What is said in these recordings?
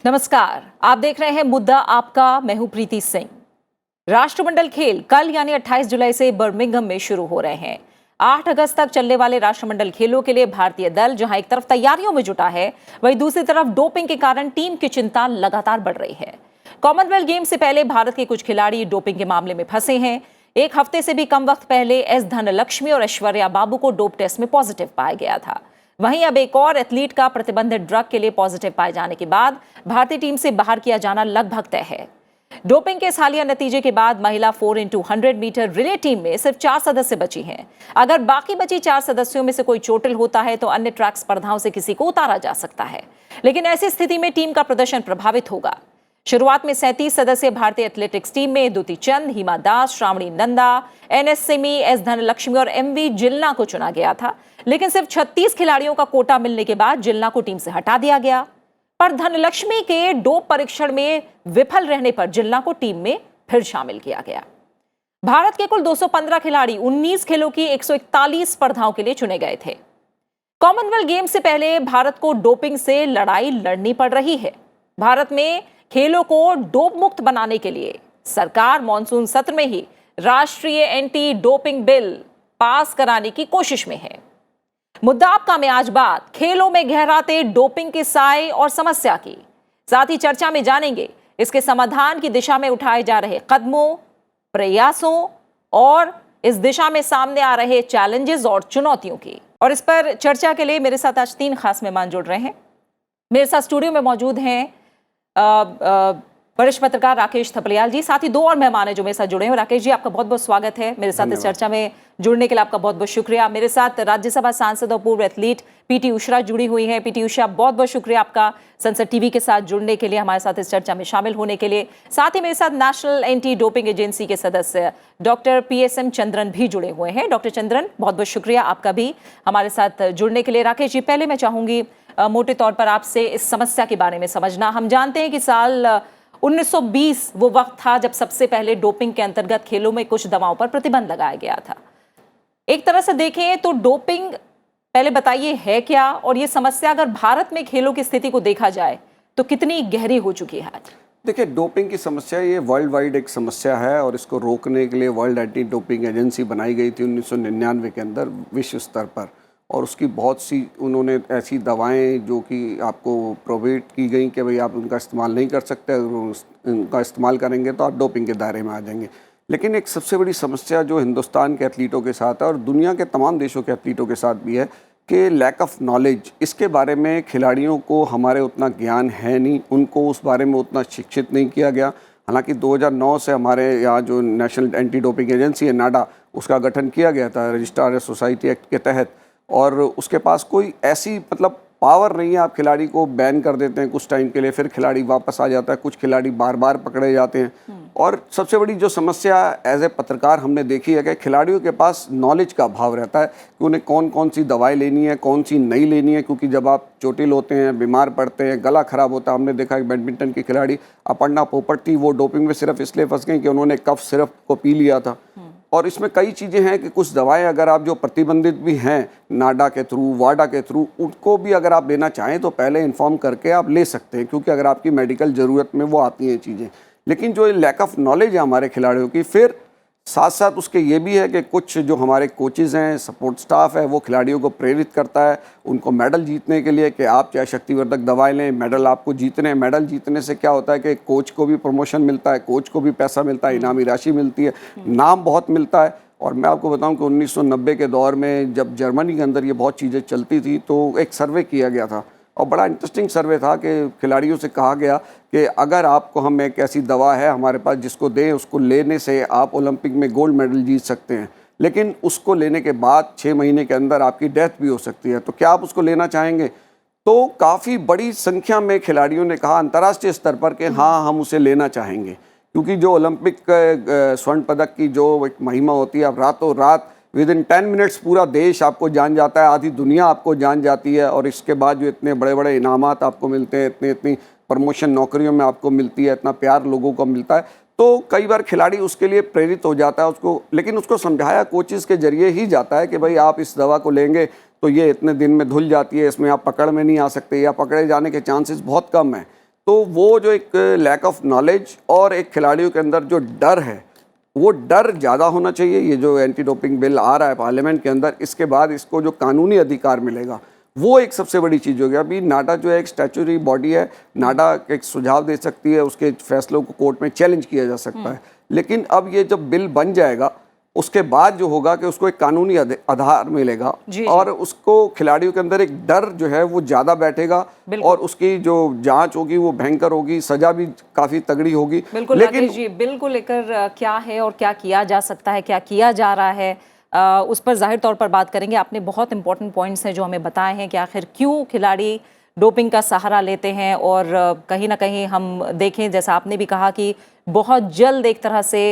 नमस्कार, आप देख रहे हैं मुद्दा आपका। मैं हूं प्रीति सिंह। राष्ट्रमंडल खेल कल यानी 28 जुलाई से बर्मिंघम में शुरू हो रहे हैं। 8 अगस्त तक चलने वाले राष्ट्रमंडल खेलों के लिए भारतीय दल जहां एक तरफ तैयारियों में जुटा है, वहीं दूसरी तरफ डोपिंग के कारण टीम की चिंता लगातार बढ़ रही है। कॉमनवेल्थ गेम्स से पहले भारत के कुछ खिलाड़ी डोपिंग के मामले में फंसे हैं। एक हफ्ते से भी कम वक्त पहले एस धनलक्ष्मी और ऐश्वर्या बाबू को डोप टेस्ट में पॉजिटिव पाया गया था। वहीं अब एक और एथलीट का प्रतिबंधित ड्रग के लिए पॉजिटिव पाए जाने के बाद भारतीय टीम से बाहर किया जाना लगभग तय है। डोपिंग के इस हालिया नतीजे के बाद महिला 4x100 मीटर रिले टीम में सिर्फ 4 सदस्य बची हैं। अगर बाकी बची 4 सदस्यों में से कोई चोटिल होता है तो अन्य ट्रैक स्पर्धाओं से किसी को उतारा जा सकता है, लेकिन ऐसी स्थिति में टीम का प्रदर्शन प्रभावित होगा। शुरुआत में 37 सदस्यीय भारतीय एथलेटिक्स टीम में दुती चंद, हिमा दास, श्रावणी नंदा, एनएस सिमी, एस धनलक्ष्मी और एमवी जिल्ना को चुना गया था, लेकिन सिर्फ 36 खिलाड़ियों का कोटा मिलने के बाद जिल्ना को टीम से हटा दिया गया। पर धनलक्ष्मी के डोप परीक्षण में विफल रहने पर जिल्ना को टीम में फिर शामिल किया गया। भारत के कुल 215 खिलाड़ी 19 खेलों की 141 स्पर्धाओं के लिए चुने गए थे। कॉमनवेल्थ गेम्स से पहले भारत को डोपिंग से लड़ाई लड़नी पड़ रही है। भारत में खेलों को डोप मुक्त बनाने के लिए सरकार मॉनसून सत्र में ही राष्ट्रीय एंटी डोपिंग बिल पास कराने की कोशिश में है। मुद्दा आपका में आज बात खेलों में गहराते डोपिंग के साए और समस्या की, साथ ही चर्चा में जानेंगे इसके समाधान की दिशा में उठाए जा रहे कदमों, प्रयासों और इस दिशा में सामने आ रहे चैलेंजेस और चुनौतियों की। और इस पर चर्चा के लिए मेरे साथ आज 3 खास मेहमान जुड़ रहे हैं। मेरे साथ स्टूडियो में मौजूद हैं वरिष्ठ पत्रकार राकेश थपलियाल जी, साथ ही 2 और मेहमान हैं जो मेरे साथ जुड़े हैं। राकेश जी, आपका बहुत बहुत स्वागत है मेरे साथ इस चर्चा में जुड़ने के लिए। आपका बहुत बहुत शुक्रिया। मेरे साथ राज्यसभा सांसद और पूर्व एथलीट पीटी उषा जुड़ी हुई हैं। पीटी उषा, बहुत बहुत शुक्रिया आपका संसद टीवी के साथ जुड़ने के लिए, हमारे साथ इस चर्चा में शामिल होने के लिए। साथ ही मेरे साथ नेशनल एंटी डोपिंग एजेंसी के सदस्य डॉक्टर PSM चंद्रन भी जुड़े हुए हैं। डॉक्टर चंद्रन, बहुत बहुत शुक्रिया आपका भी हमारे साथ जुड़ने के लिए। राकेश जी, पहले मैं चाहूंगी मोटे तौर पर आपसे इस समस्या के बारे में समझना। हम जानते हैं कि साल 1920 वो वक्त था जब सबसे पहले डोपिंग के अंतर्गत खेलों में कुछ दवाओं पर प्रतिबंध लगाया गया था। एक तरह से देखें तो डोपिंग पहले बताइए है क्या, और ये समस्या अगर भारत में खेलों की स्थिति को देखा जाए तो कितनी गहरी हो चुकी है आज? देखिए, डोपिंग की समस्या ये वर्ल्ड वाइड एक समस्या है और इसको रोकने के लिए वर्ल्ड एंटी डोपिंग एजेंसी बनाई गई थी 1999 के अंदर विश्व स्तर पर। और उसकी बहुत सी उन्होंने ऐसी दवाएं जो कि आपको प्रोहिबिट की गई कि भाई आप उनका इस्तेमाल नहीं कर सकते, अगर उनका इस्तेमाल करेंगे तो आप डोपिंग के दायरे में आ जाएंगे। लेकिन एक सबसे बड़ी समस्या जो हिंदुस्तान के एथलीटों के साथ है और दुनिया के तमाम देशों के एथलीटों के साथ भी है कि लैक ऑफ नॉलेज। इसके बारे में खिलाड़ियों को हमारे उतना ज्ञान है नहीं, उनको उस बारे में उतना शिक्षित नहीं किया गया। हालांकि 2009 से हमारे यहाँ जो नेशनल एंटी डोपिंग एजेंसी है नाडा, उसका गठन किया गया था रजिस्ट्रार सोसाइटी एक्ट के तहत, और उसके पास कोई ऐसी पावर नहीं है। आप खिलाड़ी को बैन कर देते हैं कुछ टाइम के लिए, फिर खिलाड़ी वापस आ जाता है, कुछ खिलाड़ी बार बार पकड़े जाते हैं। और सबसे बड़ी जो समस्या एज ए पत्रकार हमने देखी है कि खिलाड़ियों के पास नॉलेज का अभाव रहता है कि उन्हें कौन कौन सी दवाई लेनी है, कौन सी नहीं लेनी है। क्योंकि जब आप चोटिल होते हैं, बीमार पड़ते हैं, गला खराब होता है, हमने देखा कि बैडमिंटन की खिलाड़ी अपर्णा पोपट थी, वो डोपिंग में सिर्फ इसलिए फंस गई कि उन्होंने कफ सिरप को पी लिया था। और इसमें कई चीज़ें हैं कि कुछ दवाएं अगर आप जो प्रतिबंधित भी हैं नाडा के थ्रू, वाडा के थ्रू, उनको भी अगर आप लेना चाहें तो पहले इन्फॉर्म करके आप ले सकते हैं, क्योंकि अगर आपकी मेडिकल ज़रूरत में वो आती हैं चीज़ें। लेकिन जो लैक ऑफ नॉलेज है हमारे खिलाड़ियों की, फिर साथ साथ उसके ये भी है कि कुछ जो हमारे कोचेज़ हैं, सपोर्ट स्टाफ है, वो खिलाड़ियों को प्रेरित करता है उनको मेडल जीतने के लिए कि आप चाहे शक्तिवर्धक दवाएं लें, मेडल आपको जीतने हैं। मेडल जीतने से क्या होता है कि कोच को भी प्रमोशन मिलता है, कोच को भी पैसा मिलता है, इनामी राशि मिलती है, नाम बहुत मिलता है। और मैं आपको बताऊं कि 1990 के दौर में जब जर्मनी के अंदर ये बहुत चीज़ें चलती थी तो एक सर्वे किया गया था और बड़ा इंटरेस्टिंग सर्वे था कि खिलाड़ियों से कहा गया कि अगर आपको हम एक ऐसी दवा है हमारे पास जिसको दें, उसको लेने से आप ओलंपिक में गोल्ड मेडल जीत सकते हैं, लेकिन उसको लेने के बाद 6 महीने के अंदर आपकी डेथ भी हो सकती है, तो क्या आप उसको लेना चाहेंगे? तो काफ़ी बड़ी संख्या में खिलाड़ियों ने कहा अंतर्राष्ट्रीय स्तर पर कि हाँ, हम उसे लेना चाहेंगे। क्योंकि जो ओलंपिक स्वर्ण पदक की जो एक महिमा होती है, अब रातों रात विद इन 10 मिनट्स पूरा देश आपको जान जाता है, आधी दुनिया आपको जान जाती है। और इसके बाद जो इतने बड़े बड़े इनामात आपको मिलते हैं, इतनी प्रमोशन नौकरियों में आपको मिलती है, इतना प्यार लोगों को मिलता है, तो कई बार खिलाड़ी उसके लिए प्रेरित हो जाता है उसको। लेकिन उसको समझाया कोचेस के जरिए ही जाता है कि भाई आप इस दवा को लेंगे तो ये इतने दिन में धुल जाती है, इसमें आप पकड़ में नहीं आ सकते या पकड़े जाने के चांसेस बहुत कम हैं। तो वो जो एक लैक ऑफ नॉलेज और एक खिलाड़ियों के अंदर जो डर है, वो डर ज़्यादा होना चाहिए। ये जो एंटी डोपिंग बिल आ रहा है पार्लियामेंट के अंदर, इसके बाद इसको जो कानूनी अधिकार मिलेगा वो एक सबसे बड़ी चीज़ होगी। अभी नाडा जो है एक स्टैच्यूटरी बॉडी है, नाडा एक सुझाव दे सकती है, उसके फैसलों को कोर्ट में चैलेंज किया जा सकता है। लेकिन अब ये जब बिल बन जाएगा उसके बाद जो होगा कि उसको एक कानूनी आधार मिलेगा और उसको खिलाड़ियों के अंदर एक डर जो है वो ज़्यादा बैठेगा और उसकी जो जांच होगी वो भयंकर होगी, सजा भी काफ़ी तगड़ी होगी। बिल्कुल लेकिन जी, बिल को लेकर क्या है और क्या किया जा सकता है, क्या किया जा रहा है, उस पर जाहिर तौर पर बात करेंगे। आपने बहुत इंपॉर्टेंट पॉइंट्स हैं जो हमें बताए हैं कि आखिर क्यों खिलाड़ी डोपिंग का सहारा लेते हैं और कहीं ना कहीं हम देखें, जैसा आपने भी कहा कि बहुत जल्द एक तरह से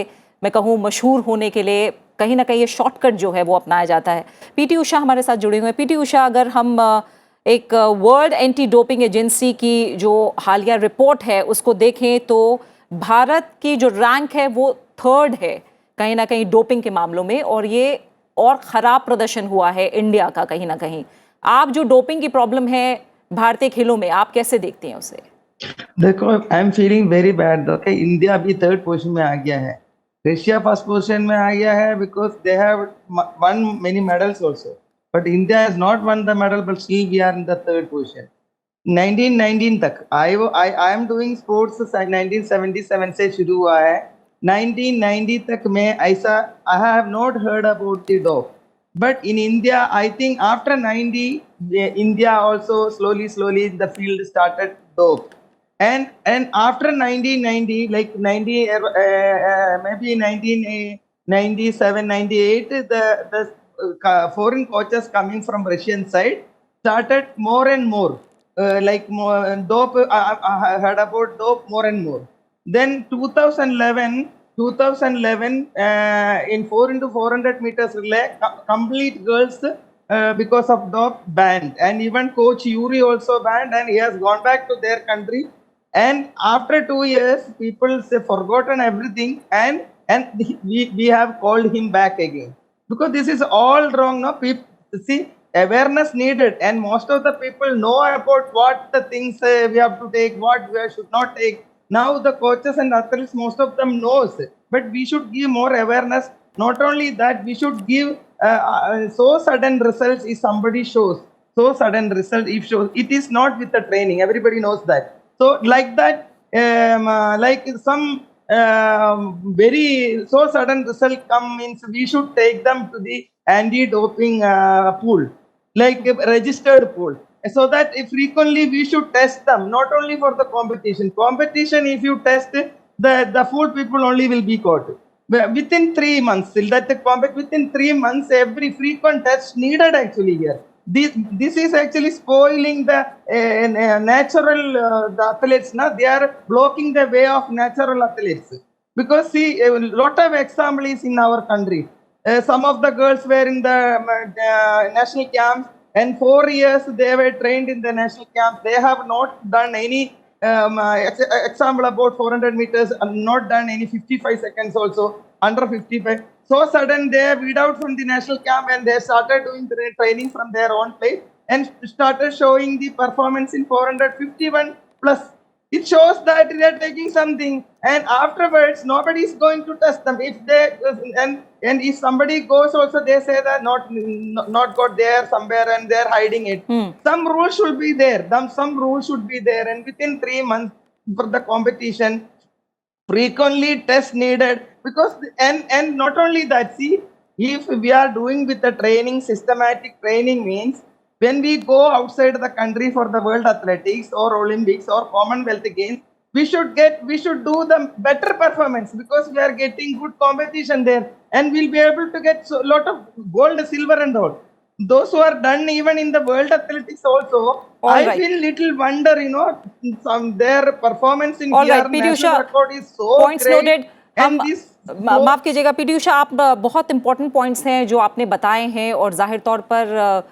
मैं कहूँ मशहूर होने के लिए कहीं ना कहीं ये शॉर्टकट जो है वो अपनाया जाता है। पीटी उषा हमारे साथ जुड़े हुए हैं। पीटी उषा, अगर हम एक वर्ल्ड एंटी डोपिंग एजेंसी की जो हालिया रिपोर्ट है उसको देखें तो भारत की जो रैंक है वो 3rd है कहीं ना कहीं डोपिंग के मामलों में, और ये और ख़राब प्रदर्शन हुआ है इंडिया का कहीं ना कहीं। आप जो डोपिंग की प्रॉब्लम है भारतीय खेलों में, आप कैसे देखते हैं उसे? देखो, I am feeling very bad कि इंडिया अभी 3rd पोजीशन में आ गया है, रशिया 1st पोजीशन में आ गया है because they have won many medals also, but India has not won the medal, but still we are in the 3rd position. 1919 तक आई एम डूइंग स्पोर्ट्स 1977 से शुरू हुआ है। 1990 तक में ऐसा I have not heard about the dope, but in India I think after 90 India also slowly the field started dope, and after 1990 like 90 maybe 1997 98 the foreign coaches coming from Russian side started more and more like more dope. I heard about dope more and more. Then 2011 in 4 into 400 meters relay complete girls because of dope banned, and even coach Yuri also banned, and he has gone back to their country. And after 2 years people say forgotten everything, and we have called him back again because this is all wrong. No, people see awareness needed, and most of the people know about what the things we have to take, what we should not take. Now the coaches and athletes, most of them knows, but we should give more awareness. Not only that, we should give so sudden results if somebody shows so sudden result, if shows it is not with the training, everybody knows that. So like that, like some very so sudden result come means we should take them to the anti-doping pool, like a registered pool, so that if frequently we should test them, not only for the competition. If you test the fool people only will be caught within 3 months, that the within 3 months every frequent test needed actually here. This is actually spoiling the natural the athletes. Now they are blocking the way of natural athletes, because see a lot of example is in our country. Some of the girls were in the national camps, and 4 years they were trained in the national camp. They have not done any example about 400 meters, not done any 55 seconds also, under 55. So sudden they weed out from the national camp, and they started doing the training from their own place and started showing the performance in 451 plus. It shows that they are taking something, and afterwards nobody is going to test them. If they and if somebody goes also, they say that not got there somewhere and they are hiding it. Some rules should be there. Some rules should be there, and within 3 months for the competition, frequently test needed. Because and not only that, see, if we are doing with the training, systematic training means when we go outside the country for the World Athletics or Olympics or Commonwealth Games, we should do the better performance, because we are getting good competition there, and we'll be able to get a lot of gold, silver and all. Those who are done even in the World Athletics also, I feel little wonder, some their performance in here national record is so points great. Noted. And this माफ कीजिएगा PT Usha, आप बहुत important points हैं जो आपने बताए हैं, और जाहिर तौर पर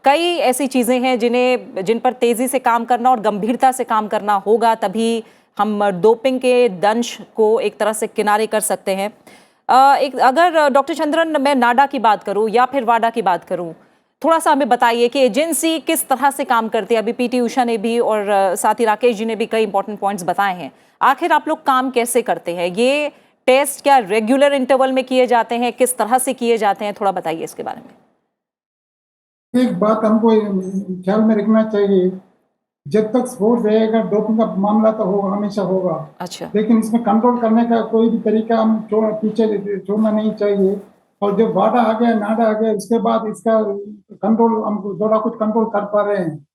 कई ऐसी चीज़ें हैं जिन पर तेज़ी से काम करना और गंभीरता से काम करना होगा, तभी हम डोपिंग के दंश को एक तरह से किनारे कर सकते हैं। अगर डॉक्टर चंद्रन, मैं नाडा की बात करूं या फिर वाडा की बात करूं, थोड़ा सा हमें बताइए कि एजेंसी किस तरह से काम करती है। अभी पीटी उषा ने भी और साथ ही राकेश जी ने भी कई इंपॉर्टेंट पॉइंट्स बताए हैं। आखिर आप लोग काम कैसे करते हैं? ये टेस्ट क्या रेगुलर इंटरवल में किए जाते हैं, किस तरह से किए जाते हैं, थोड़ा बताइए इसके बारे में। एक बात हमको ख्याल में रखना चाहिए, जब तक स्पोर्ट्स रहेगा डोपिंग का मामला तो होगा, हमेशा होगा। अच्छा। लेकिन इसमें कंट्रोल करने का कोई भी तरीका हम पीछे छोड़ना नहीं चाहिए। और जब वाडा आ गया, नाडा आ गया, उसके बाद इसका कंट्रोल हम थोड़ा कुछ कंट्रोल कर पा रहे हैं।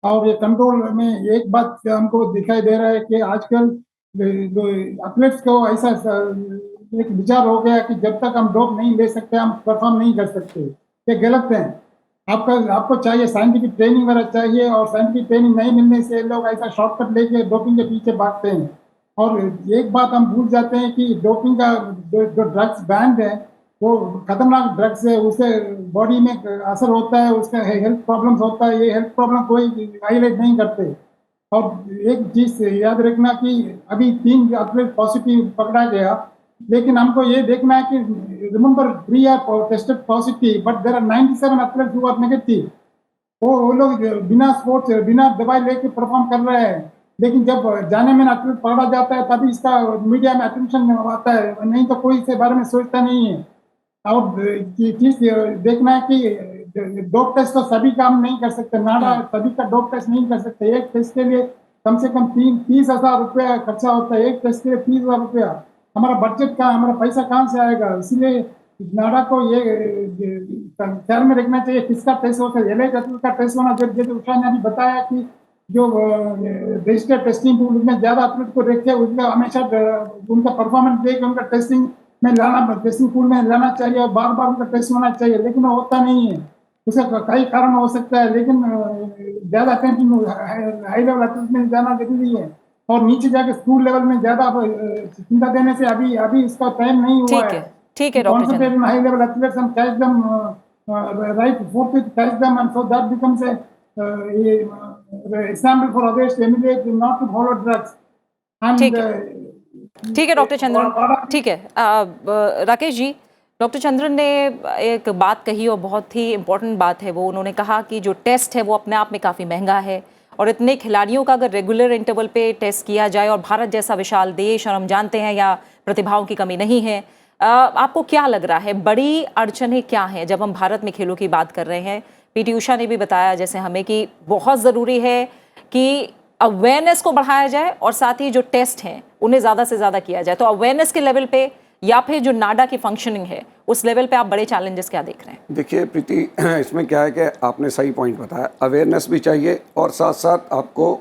और ये कंट्रोल में एक बात हमको दिखाई दे रहा है कि आजकल एथलीट्स को ऐसा एक विचार हो गया कि जब तक हम डोप नहीं ले सकते हम परफॉर्म नहीं कर सकते। ये गलत है। आपको चाहिए साइंटिफिक ट्रेनिंग वगैरह चाहिए, और साइंटिफिक ट्रेनिंग नहीं मिलने से लोग ऐसा शॉर्टकट लेके डोपिंग के पीछे भागते हैं। और एक बात हम भूल जाते हैं कि डोपिंग का जो ड्रग्स बैंड है वो खतरनाक ड्रग्स है, उससे बॉडी में असर होता है, उसका हेल्थ प्रॉब्लम्स होता है। ये हेल्थ प्रॉब्लम कोई हाईलाइट नहीं करते। और एक चीज याद रखना कि अभी 3 एथलीट पॉजिटिव पकड़ा गया, लेकिन हमको ये देखना है कि remember 3 are tested positive but there are 97 athletes who are negative. वो लोग बिना स्पोर्ट्स बिना दवाई लेके परफॉर्म कर रहे हैं, लेकिन जब जाने में एथलीट पकड़ा जाता है तभी इसका मीडिया में अटेंशन आता है, नहीं तो कोई इसके बारे में सोचता नहीं है। और चीज देखना है कि डोप टेस्ट तो सभी काम नहीं कर सकते, नाडा सभी का डोप टेस्ट नहीं कर सकते। एक टेस्ट के लिए कम से कम 30,000 रुपया खर्चा होता है, एक टेस्ट के लिए 30,000 रुपया। हमारा बजट का हमारा पैसा कहाँ से आएगा? इसलिए नाडा को ये ख्याल में रखना चाहिए किसका टेस्ट होता है। एलआई का टेस्ट होना जैसे उषा ने अभी बताया कि जो रजिस्टर्ड टेस्टिंग टूल में ज्यादा एथलीट को रखे उसका हमेशा उनका परफॉर्मेंस देख उनका टेस्टिंग में लाना, टेस्टिंग पूल में लाना चाहिए और बार बार उनका टेस्ट होना चाहिए, लेकिन वो होता नहीं है। उसका कई कारण हो सकता है, लेकिन ज्यादा अटेंशन हाई लेवल एथलीट में जाना जरूरी है और नीचे जाके स्कूल लेवल में ज्यादा चिंता देने से अभी इसका टाइम नहीं हुआ है। ठीक है doctor Chandran. High level athletes and catch them right forth catch them and so that becomes a example for others to emulate not to follow drugs. ठीक है डॉक्टर चंद्रन। ठीक है राकेश जी, डॉक्टर चंद्रन ने एक बात कही और बहुत ही इम्पोर्टेंट बात है वो। उन्होंने कहा कि जो टेस्ट है वो अपने आप में काफ़ी महंगा है और इतने खिलाड़ियों का अगर रेगुलर इंटरवल पे टेस्ट किया जाए, और भारत जैसा विशाल देश और हम जानते हैं यहाँ प्रतिभाओं की कमी नहीं है, आपको क्या लग रहा है बड़ी अड़चनें क्या हैं जब हम भारत में खेलों की बात कर रहे हैं? पीटी उषा ने भी बताया जैसे हमें कि बहुत ज़रूरी है कि अवेयरनेस को बढ़ाया जाए और साथ ही जो टेस्ट हैं उन्हें ज़्यादा से ज़्यादा किया जाए। तो अवेयरनेस के लेवल पे या फिर जो नाडा की फंक्शनिंग है उस लेवल पे आप बड़े चैलेंजेस क्या देख रहे हैं? देखिए प्रीति, इसमें क्या है कि आपने सही पॉइंट बताया, अवेयरनेस भी चाहिए और साथ साथ आपको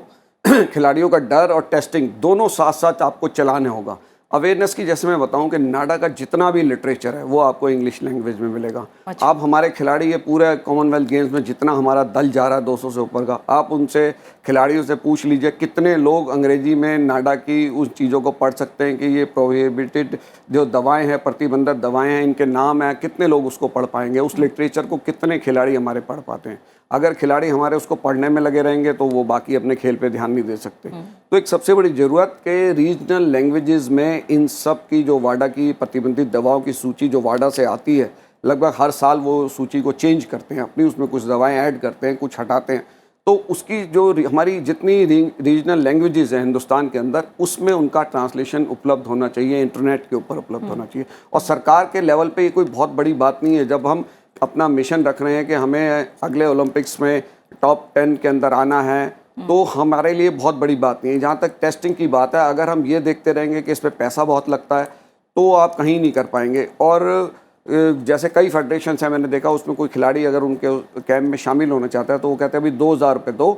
खिलाड़ियों का डर और टेस्टिंग दोनों साथ साथ आपको चलाने होगा। अवेयरनेस की जैसे मैं बताऊं कि नाडा का जितना भी लिटरेचर है वो आपको इंग्लिश लैंग्वेज में मिलेगा। अच्छा। आप हमारे खिलाड़ी ये पूरे कॉमनवेल्थ गेम्स में जितना हमारा दल जा रहा है 200 से ऊपर का, आप उनसे खिलाड़ियों से पूछ लीजिए कितने लोग अंग्रेजी में नाडा की उन चीज़ों को पढ़ सकते हैं कि ये प्रोहिबिटेड जो दवाएं हैं, प्रतिबंधित दवाएं हैं, इनके नाम हैं, कितने लोग उसको पढ़ पाएंगे? उस लिटरेचर को कितने खिलाड़ी हमारे पढ़ पाते हैं? अगर खिलाड़ी हमारे उसको पढ़ने में लगे रहेंगे तो वो बाकी अपने खेल पे ध्यान नहीं दे सकते। तो एक सबसे बड़ी ज़रूरत के रीजनल लैंग्वेजेस में इन सब की जो वाडा की प्रतिबंधित दवाओं की सूची जो वाडा से आती है, लगभग हर साल वो सूची को चेंज करते हैं अपनी, उसमें कुछ दवाएं ऐड करते हैं, कुछ हटाते हैं। तो उसकी जो हमारी जितनी रीजनल लैंग्वेजेस हैं हिंदुस्तान के अंदर, उसमें उनका ट्रांसलेशन उपलब्ध होना चाहिए, इंटरनेट के ऊपर उपलब्ध होना चाहिए। और सरकार के लेवल पे ये कोई बहुत बड़ी बात नहीं है। जब हम अपना मिशन रख रहे हैं कि हमें अगले ओलंपिक्स में टॉप 10 के अंदर आना है, तो हमारे लिए बहुत बड़ी बात नहीं है। जहाँ तक टेस्टिंग की बात है, अगर हम ये देखते रहेंगे कि इस पर पैसा बहुत लगता है तो आप कहीं नहीं कर पाएंगे। और जैसे कई फेडरेशन हैं, मैंने देखा उसमें कोई खिलाड़ी अगर उनके कैंप में शामिल होना चाहता है तो वो कहते हैं अभी 2,000 रुपये दो,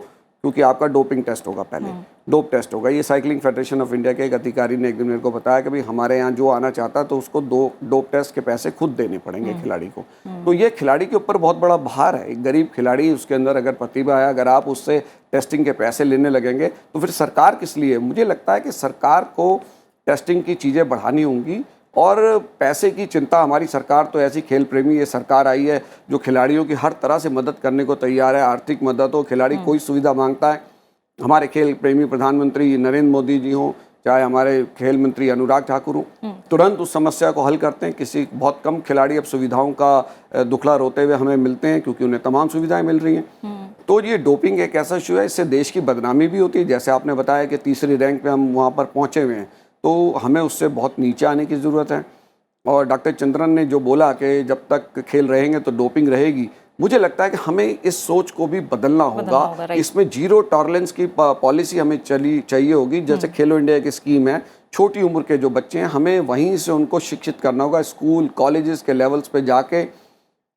क्योंकि आपका डोपिंग टेस्ट होगा, पहले डोप टेस्ट होगा। ये साइकिलिंग फेडरेशन ऑफ इंडिया के एक अधिकारी ने एक दिन मेरे को बताया कि भाई हमारे यहाँ जो आना चाहता है तो उसको डोप टेस्ट के पैसे खुद देने पड़ेंगे खिलाड़ी को। तो ये खिलाड़ी के ऊपर बहुत बड़ा भार है। एक गरीब खिलाड़ी, उसके अंदर अगर प्रतिभा है, अगर आप उससे टेस्टिंग के पैसे लेने लगेंगे तो फिर सरकार किस लिए? मुझे लगता है कि सरकार को टेस्टिंग की चीज़ें बढ़ानी होंगी और पैसे की चिंता, हमारी सरकार तो ऐसी खेल प्रेमी ये सरकार आई है जो खिलाड़ियों की हर तरह से मदद करने को तैयार है। आर्थिक मदद हो, खिलाड़ी कोई सुविधा मांगता है, हमारे खेल प्रेमी प्रधानमंत्री नरेंद्र मोदी जी हों, चाहे हमारे खेल मंत्री अनुराग ठाकुर हों, तुरंत उस समस्या को हल करते हैं। किसी बहुत कम खिलाड़ी अब सुविधाओं का दुखला रोते हुए हमें मिलते हैं, क्योंकि उन्हें तमाम सुविधाएं मिल रही हैं। तो ये डोपिंग एक ऐसा इशू है, इससे देश की बदनामी भी होती है। जैसे आपने बताया कि तीसरी रैंक पे हम वहाँ पर पहुँचे हुए हैं, तो हमें उससे बहुत नीचे आने की ज़रूरत है। और डॉक्टर चंद्रन ने जो बोला कि जब तक खेल रहेंगे तो डोपिंग रहेगी, मुझे लगता है कि हमें इस सोच को भी बदलना होगा। इसमें जीरो टॉलरेंस की पॉलिसी हमें चाहिए होगी। जैसे खेलो इंडिया की स्कीम है, छोटी उम्र के जो बच्चे हैं हमें वहीं से उनको शिक्षित करना होगा। स्कूल कॉलेजेस के लेवल्स पे जाके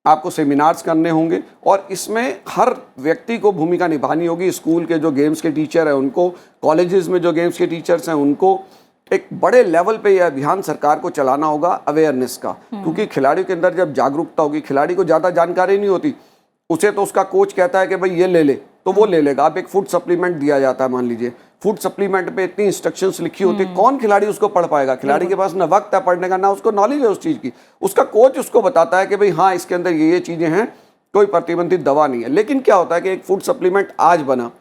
आपको सेमिनार्स करने होंगे, और इसमें हर व्यक्ति को भूमिका निभानी होगी। स्कूल के जो गेम्स के टीचर हैं उनको, कॉलेजेस में जो गेम्स के टीचर्स हैं उनको एक बड़े लेवल पे यह अभियान सरकार को चलाना होगा अवेयरनेस का। क्योंकि खिलाड़ियों के अंदर जब जागरूकता होगी, खिलाड़ी को ज़्यादा जानकारी नहीं होती, उसे तो उसका कोच कहता है कि भाई ये ले ले, तो वो ले लेगा। आप एक फूड सप्लीमेंट दिया जाता है, मान लीजिए फूड सप्लीमेंट पे इतनी इंस्ट्रक्शंस लिखी होती है, कौन खिलाड़ी उसको पढ़ पाएगा? खिलाड़ी के पास ना वक्त है पढ़ने का, ना उसको नॉलेज है उस चीज़ की। उसका कोच उसको बताता है कि भाई हाँ इसके अंदर ये चीज़ें हैं, कोई प्रतिबंधित दवा नहीं है। लेकिन क्या होता है कि एक फूड सप्लीमेंट आज बना,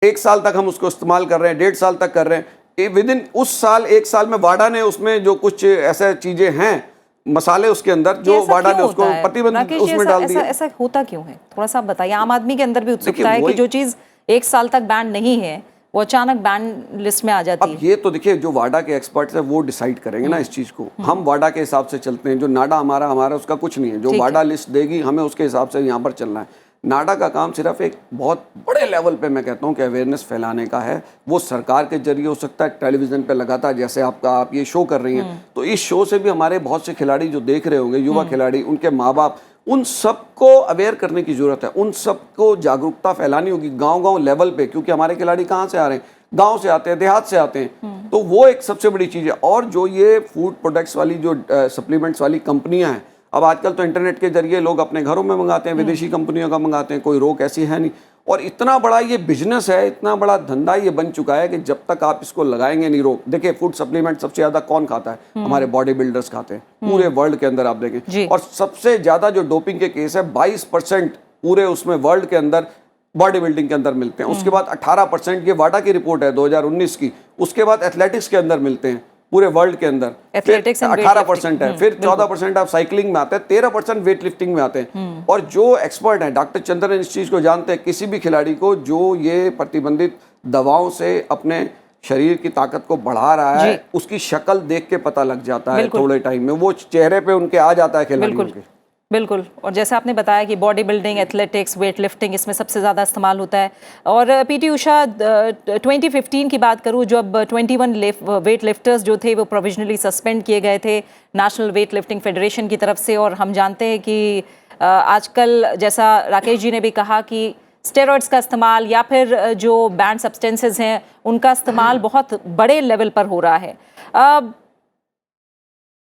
1 साल तक हम उसको इस्तेमाल कर रहे हैं, 1.5 साल तक कर रहे हैं, विद इन उस साल 1 साल में वाडा ने उसमें जो कुछ ऐसे चीजें हैं, मसाले उसके अंदर, जो वाडा ने उसको प्रतिबंध उसमें डाल दिया। ऐसा होता क्यों है? थोड़ा सा बताइए। आम आदमी के अंदर भी उत्सुकता है कि जो चीज 1 साल तक बैन नहीं है वो अचानक बैन लिस्ट में आ जाती है। अब ये तो देखिए जो वाडा के एक्सपर्ट्स हैं वो डिसाइड करेंगे ना इस चीज को। हम वाडा के हिसाब से चलते हैं, जो नाडा हमारा उसका कुछ नहीं है। जो वाडा लिस्ट देगी हमें उसके हिसाब से यहाँ पर चलना है। नाडा का काम सिर्फ एक बहुत बड़े लेवल पे मैं कहता हूँ कि अवेयरनेस फैलाने का है। वो सरकार के जरिए हो सकता है, टेलीविज़न पे लगातार, जैसे आप ये शो कर रही हैं, तो इस शो से भी हमारे बहुत से खिलाड़ी जो देख रहे होंगे, युवा खिलाड़ी, उनके माँ बाप, उन सबको अवेयर करने की ज़रूरत है। उन सबको जागरूकता फैलानी होगी गाँव लेवल पे, क्योंकि हमारे खिलाड़ी कहाँ से आ रहे हैं? गाँव से आते हैं, देहात से आते हैं। तो वो एक सबसे बड़ी चीज़ है। और जो ये फूड प्रोडक्ट्स वाली जो सप्लीमेंट्स वाली कंपनियाँ हैं, अब आजकल तो इंटरनेट के जरिए लोग अपने घरों में मंगाते हैं, विदेशी कंपनियों का मंगाते हैं, कोई रोक ऐसी है नहीं। और इतना बड़ा ये बिजनेस है, इतना बड़ा धंधा ये बन चुका है कि जब तक आप इसको लगाएंगे नहीं रोक। देखिए फूड सप्लीमेंट सबसे ज़्यादा कौन खाता है? हमारे बॉडी बिल्डर्स खाते हैं, पूरे वर्ल्ड के अंदर आप देखें। और सबसे ज़्यादा जो डोपिंग के केस है 22% पूरे उसमें वर्ल्ड के अंदर बॉडी बिल्डिंग के अंदर मिलते हैं। उसके बाद 18%, ये वाडा की रिपोर्ट है 2019 की, उसके बाद एथलेटिक्स के अंदर मिलते हैं पूरे वर्ल्ड के अंदर। एथलेटिक्स 18% है, फिर 14% आप साइकिलिंग में आते हैं, 13% वेट लिफ्टिंग में आते हैं। और जो एक्सपर्ट हैं, डॉक्टर चंद्रन इस चीज़ को जानते हैं, किसी भी खिलाड़ी को जो ये प्रतिबंधित दवाओं से अपने शरीर की ताकत को बढ़ा रहा है, उसकी शक्ल देख के पता लग जाता है थोड़े टाइम में, वो चेहरे पे उनके आ जाता है खिलाड़ियों के। बिल्कुल। और जैसे आपने बताया कि body building, athletics, weight lifting, इसमें सबसे ज़्यादा इस्तेमाल होता है। और पीटी उषा, 2015 की बात करूँ, जब 21 वेट लिफ्टर्स जो थे वो प्रोविजनली सस्पेंड किए गए थे नेशनल वेट लिफ्टिंग फेडरेशन की तरफ से। और हम जानते हैं कि आजकल, जैसा राकेश जी ने भी कहा, कि स्टेरॉइड्स का इस्तेमाल या फिर जो बैंड सब्सटेंसेज हैं उनका इस्तेमाल बहुत बड़े लेवल पर हो रहा है।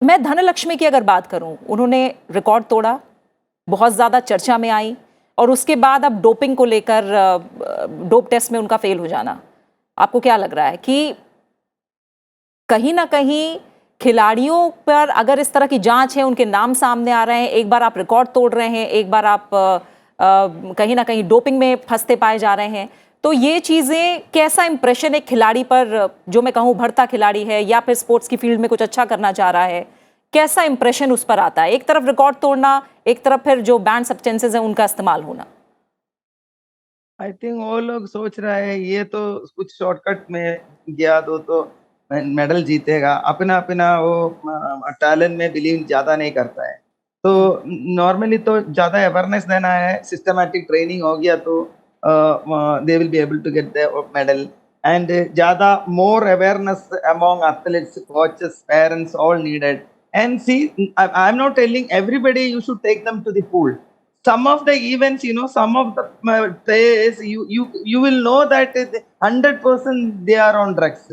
मैं धनलक्ष्मी की अगर बात करूं, उन्होंने रिकॉर्ड तोड़ा, बहुत ज़्यादा चर्चा में आई, और उसके बाद अब डोपिंग को लेकर डोप टेस्ट में उनका फेल हो जाना, आपको क्या लग रहा है कि कहीं ना कहीं खिलाड़ियों पर अगर इस तरह की जांच है, उनके नाम सामने आ रहे हैं, एक बार आप रिकॉर्ड तोड़ रहे हैं, एक बार आप कहीं ना कहीं डोपिंग में फंसते पाए जा रहे हैं, तो ये चीज़ें कैसा इंप्रेशन एक खिलाड़ी पर, जो मैं कहूँ भरता खिलाड़ी है या फिर स्पोर्ट्स की फील्ड में कुछ अच्छा करना चाह रहा है, कैसा इंप्रेशन उस पर आता है? एक तरफ रिकॉर्ड तोड़ना, एक तरफ फिर जो बैंड सब्सटेंसेज हैं उनका इस्तेमाल होना। आई थिंक वो लोग सोच रहे हैं ये तो कुछ शॉर्टकट में गया तो मेडल जीतेगा, अपना अपना वो टैलेंट में बिलीव ज्यादा नहीं करता है। तो नॉर्मली तो ज्यादा अवेयरनेस देना है, सिस्टमैटिक ट्रेनिंग हो गया तो they will be able to get the medal, and jada more awareness among athletes, coaches, parents, all needed. And see, I'm not telling everybody you should take them to the pool. Some of the events, some of the players, you will know that 100% they are on drugs.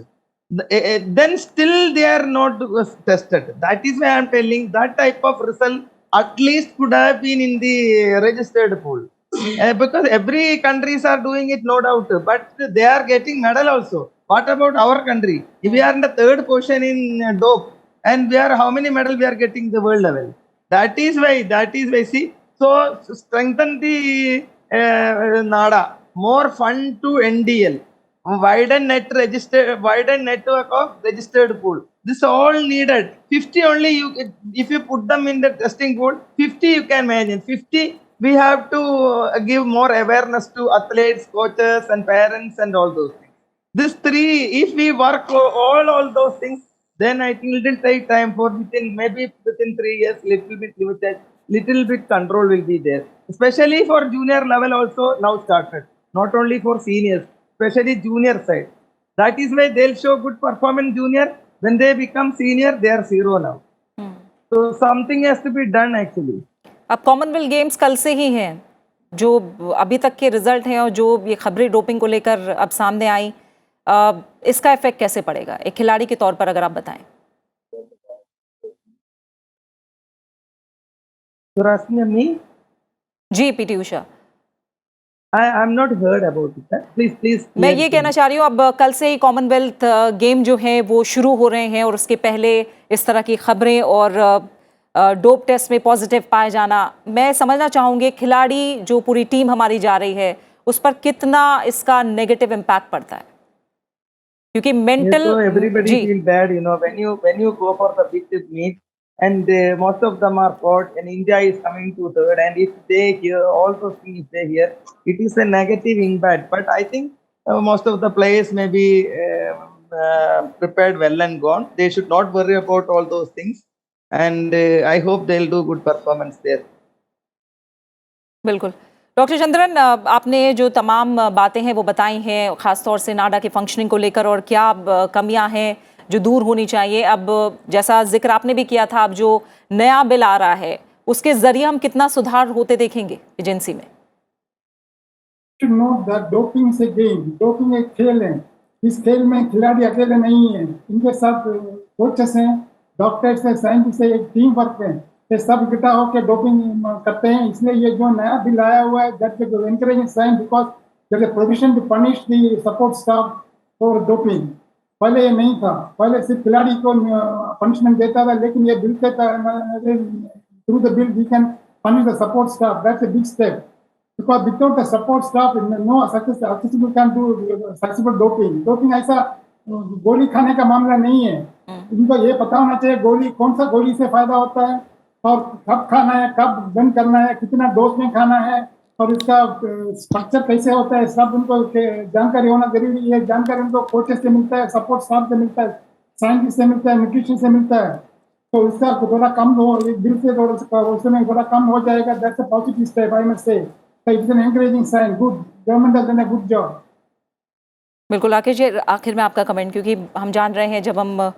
Then still they are not tested. That is why I'm telling that type of result at least could have been in the registered pool. Because every countries are doing it, no doubt, but they are getting medal also. What about our country? If we are in the 3rd position in dope, and we are how many medal we are getting the world level? That is why. See, so strengthen the NADA, more fund to NDL. widened network of registered pool. This all needed. 50 only if you put them in the testing pool, 50 you can imagine. 50 we have to give more awareness to athletes, coaches, and parents, and all those things. This three, if we work all those things, then I think it will take time for within 3 years, little bit control will be there. Especially for junior level also now started. Not only for seniors, especially junior side. That is why they'll show good performance junior. When they become senior, they are zero now. So something has to be done actually. अब Commonwealth games कल से ही हैं, जो अभी तक के result हैं और जो ये खबरें डोपिंग को लेकर अब सामने आई, इसका इफेक्ट कैसे पड़ेगा एक खिलाड़ी के तौर पर, अगर आप बताएं। You're asking me? जी PT Usha, I'm not heard about it. Please. मैं ये कहना चाह रही हूँ, अब कल से ही कॉमनवेल्थ गेम जो है वो शुरू हो रहे हैं और उसके पहले इस तरह की खबरें और डोप टेस्ट में पॉजिटिव पाए जाना, मैं समझना चाहूँगी खिलाड़ी जो पूरी टीम हमारी जा रही है उस पर कितना इसका नेगेटिव इम्पैक्ट पड़ता है, क्योंकि mental so everybody feel bad, when you go for the big meet and most of them are caught and India is coming to third, and if they hear all those things, they hear, it is a negative impact. But I think most of the players may be prepared well and gone. They should not worry about all those things, and I hope they'll do good performance there. बिल्कुल। Doctor Chandran, आपने जो तमाम बातें हैं वो बताई हैं, खासतौर से नाडा के फंक्शनिंग को लेकर और क्या कमियां हैं जो दूर होनी चाहिए। अब जैसा जिक्र आपने भी किया था, अब जो नया बिल आ रहा है उसके जरिए हम कितना सुधार होते देखेंगे एजेंसी में? डोपिंग से गेम, डोपिंग एक खेल है, इस खेल में खिलाड़ी अकेले नहीं है, इनके साथ कोचेस हैं, डॉक्टर्स हैं, साइंटिस्ट है, एक टीम वर्क है, ये सब इकट्ठा होकर डोपिंग करते हैं। इसलिए ये जो नया बिल आया हुआ है, that is encouraging sign, because there is a provision to punish the support staff for doping. पहले ये नहीं था, पहले सिर्फ खिलाड़ी को पनिशमेंट देता था, लेकिन ये बिल के through the bill we can punish the support staff. That's a big step, because without the support staff no successful can do successful doping. Doping ऐसा गोली खाने का मामला नहीं है, इनको ये पता होना चाहिए गोली, कौन सा गोली से फायदा होता है और कब खाना है, कब बंद करना है, कितना डोज में खाना है और इसका स्ट्रक्चर कैसे होता है, सब उनको जानकारी होना जरूरी है। जानकारी उनको कोचेस से मिलता है, सपोर्ट स्टाफ से मिलता है, साइंटिस्ट से मिलता है, न्यूट्रिशन से मिलता है। तो इसका थोड़ा कम हो, बिल से उसमें थोड़ा कम हो जाएगा। That's a positive step, I must say. So it's an encouraging sign. Good. Government has done a good job. बिल्कुल। राकेश जी, आखिर में आपका कमेंट, क्योंकि हम जान रहे हैं जब हम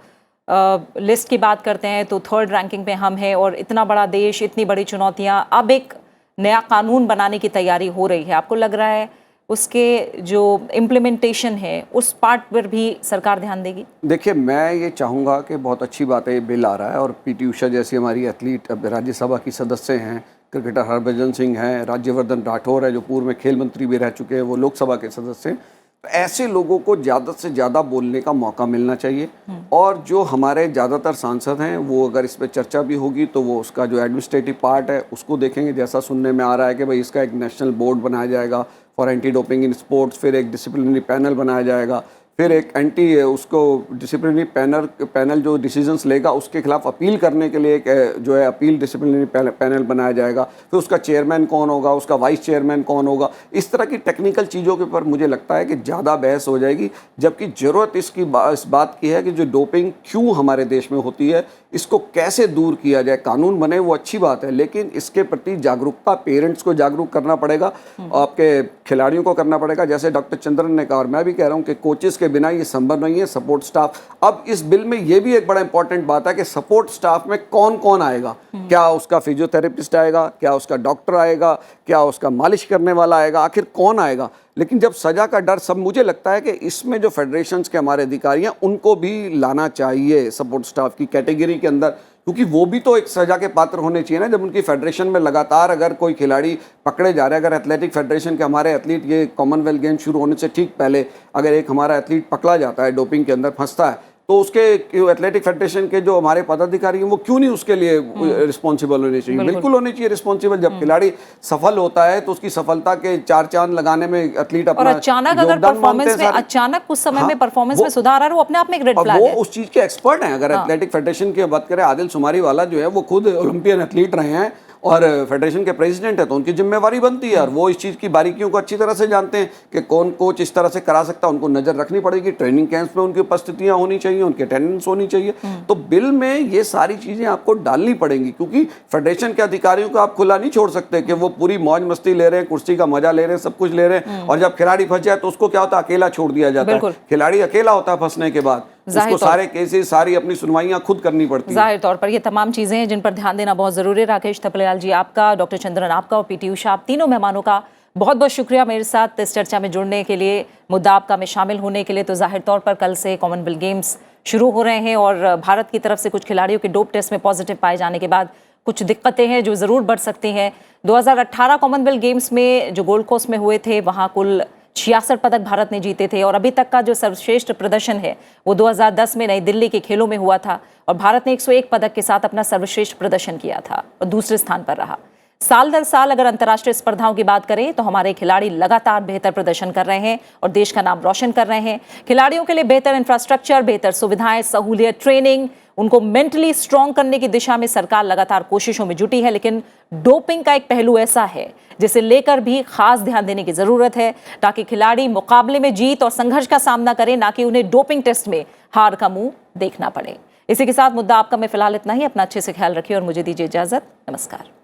लिस्ट की बात करते हैं तो थर्ड रैंकिंग पे हम हैं और इतना बड़ा देश, इतनी बड़ी चुनौतियां, अब एक नया कानून बनाने की तैयारी हो रही है। आपको लग रहा है उसके जो इम्प्लीमेंटेशन है उस पार्ट पर भी सरकार ध्यान देगी? देखिए, मैं ये चाहूँगा कि बहुत अच्छी बात है, ये बिल आ रहा है और पीटी उषा जैसी हमारी एथलीट अब राज्यसभा की सदस्य हैं, क्रिकेटर हरभजन सिंह हैं, राज्यवर्धन राठौर है जो पूर्व में खेल मंत्री भी रह चुके हैं, वो लोकसभा के सदस्य हैं। तो ऐसे लोगों को ज़्यादा से ज़्यादा बोलने का मौका मिलना चाहिए और जो हमारे ज़्यादातर सांसद हैं वो अगर इस पर चर्चा भी होगी तो वो उसका जो एडमिनिस्ट्रेटिव पार्ट है उसको देखेंगे। जैसा सुनने में आ रहा है कि भाई इसका एक नेशनल बोर्ड बनाया जाएगा for anti doping in sports, फिर एक डिसिप्लिनरी पैनल बनाया जाएगा, फिर एक उसको डिसिप्लिनरी पैनल जो डिसीजंस लेगा उसके खिलाफ अपील करने के लिए एक जो है अपील डिसिप्लिनरी पैनल बनाया जाएगा, फिर उसका चेयरमैन कौन होगा, उसका वाइस चेयरमैन कौन होगा। इस तरह की टेक्निकल चीज़ों के ऊपर मुझे लगता है कि ज़्यादा बहस हो जाएगी, जबकि ज़रूरत इस बात की है कि जो डोपिंग क्यों हमारे देश में होती है, इसको कैसे दूर किया जाए। कानून बने वो अच्छी बात है, लेकिन इसके प्रति जागरूकता पेरेंट्स को जागरूक करना पड़ेगा, आपके खिलाड़ियों को करना पड़ेगा। जैसे डॉक्टर चंद्रन ने कहा और मैं भी कह रहा हूँ कि कोचेस के बिना ये संभव नहीं है, सपोर्ट स्टाफ। अब इस बिल में ये भी एक बड़ा इंपॉर्टेंट बात है कि सपोर्ट स्टाफ में कौन कौन आएगा, क्या उसका फिजियोथेरेपिस्ट आएगा, क्या उसका डॉक्टर आएगा, क्या उसका मालिश करने वाला आएगा, आखिर कौन आएगा। लेकिन जब सजा का डर, सब मुझे लगता है कि इसमें जो फेडरेशंस के हमारे अधिकारी हैं उनको भी लाना चाहिए सपोर्ट स्टाफ की कैटेगरी के अंदर, क्योंकि वो भी तो एक सजा के पात्र होने चाहिए ना। जब उनकी फेडरेशन में लगातार अगर कोई खिलाड़ी पकड़े जा रहे हैं, अगर एथलेटिक फेडरेशन के हमारे एथलीट ये कॉमनवेल्थ गेम शुरू होने से ठीक पहले अगर एक हमारा एथलीट पकड़ा जाता है, डोपिंग के अंदर फंसता है, तो उसके एथलेटिक फेडरेशन के जो हमारे पदाधिकारी हैं वो क्यों नहीं उसके लिए रिस्पॉन्सिबल होने चाहिए? बिल्कुल होने चाहिए रिस्पॉन्सिबल। जब खिलाड़ी सफल होता है तो उसकी सफलता के 4 चांद लगाने में एथलीट अपना और अचानक अगर परफॉर्मेंस में अचानक कुछ समय में परफॉर्मेंस में सुधार आ रहा है, वो अपने आप में एक रेड फ्लैग है। वो उस चीज के एक्सपर्ट हैं। अगर एथलेटिक फेडरेशन की बात करें, आदिल सुमारी वाला जो है वो खुद ओलंपियन एथलीट रहे हैं और फेडरेशन के प्रेसिडेंट है, तो उनकी जिम्मेवारी बनती है और वो इस चीज़ की बारीकियों को अच्छी तरह से जानते हैं कि कौन कोच इस तरह से करा सकता है। उनको नज़र रखनी पड़ेगी, ट्रेनिंग कैंप्स में उनकी उपस्थितियां होनी चाहिए, उनकी अटेंडेंस होनी चाहिए। तो बिल में ये सारी चीज़ें आपको डालनी पड़ेंगी, क्योंकि फेडरेशन के अधिकारियों को आप खुला नहीं छोड़ सकते कि वो पूरी मौज मस्ती ले रहे हैं, कुर्सी का मजा ले रहे हैं, सब कुछ ले रहे हैं, और जब खिलाड़ी फंस जाए तो उसको क्या होता है, अकेला छोड़ दिया जाता है। खिलाड़ी अकेला होता है फंसने के बाद, उसको सारे केसेस, सारी अपनी सुनवाइयां खुद करनी पड़ती है। जाहिर तौर पर ये तमाम चीजें हैं जिन पर ध्यान देना बहुत जरूरी है। राकेश थपलियाल जी आपका, डॉक्टर चंद्रन आपका और पीटी उषा, आप तीनों मेहमानों का बहुत बहुत शुक्रिया मेरे साथ इस चर्चा में जुड़ने के लिए, मुद्दा आपका में शामिल होने के लिए। तो जाहिर तौर पर कल से कॉमनवेल्थ गेम्स शुरू हो रहे हैं और भारत की तरफ से कुछ खिलाड़ियों के डोप टेस्ट में पॉजिटिव पाए जाने के बाद कुछ दिक्कतें हैं जो ज़रूर बढ़ सकती हैं। 2018 कॉमनवेल्थ गेम्स में जो गोल्ड कोस्ट में हुए थे, वहाँ कुल 66 पदक भारत ने जीते थे और अभी तक का जो सर्वश्रेष्ठ प्रदर्शन है वो 2010 में नई दिल्ली के खेलों में हुआ था और भारत ने 101 पदक के साथ अपना सर्वश्रेष्ठ प्रदर्शन किया था और दूसरे स्थान पर रहा। साल दर साल अगर अंतर्राष्ट्रीय स्पर्धाओं की बात करें तो हमारे खिलाड़ी लगातार बेहतर प्रदर्शन कर रहे हैं और देश का नाम रोशन कर रहे हैं। खिलाड़ियों के लिए बेहतर इंफ्रास्ट्रक्चर, बेहतर सुविधाएं, सहूलियत, ट्रेनिंग, उनको मेंटली स्ट्रांग करने की दिशा में सरकार लगातार कोशिशों में जुटी है। लेकिन डोपिंग का एक पहलू ऐसा है जिसे लेकर भी खास ध्यान देने की जरूरत है ताकि खिलाड़ी मुकाबले में जीत और संघर्ष का सामना करें, ना कि उन्हें डोपिंग टेस्ट में हार का मुंह देखना पड़े। इसी के साथ मुद्दा आपका में फिलहाल इतना ही। अपना अच्छे से ख्याल रखिए और मुझे दीजिए इजाजत। नमस्कार।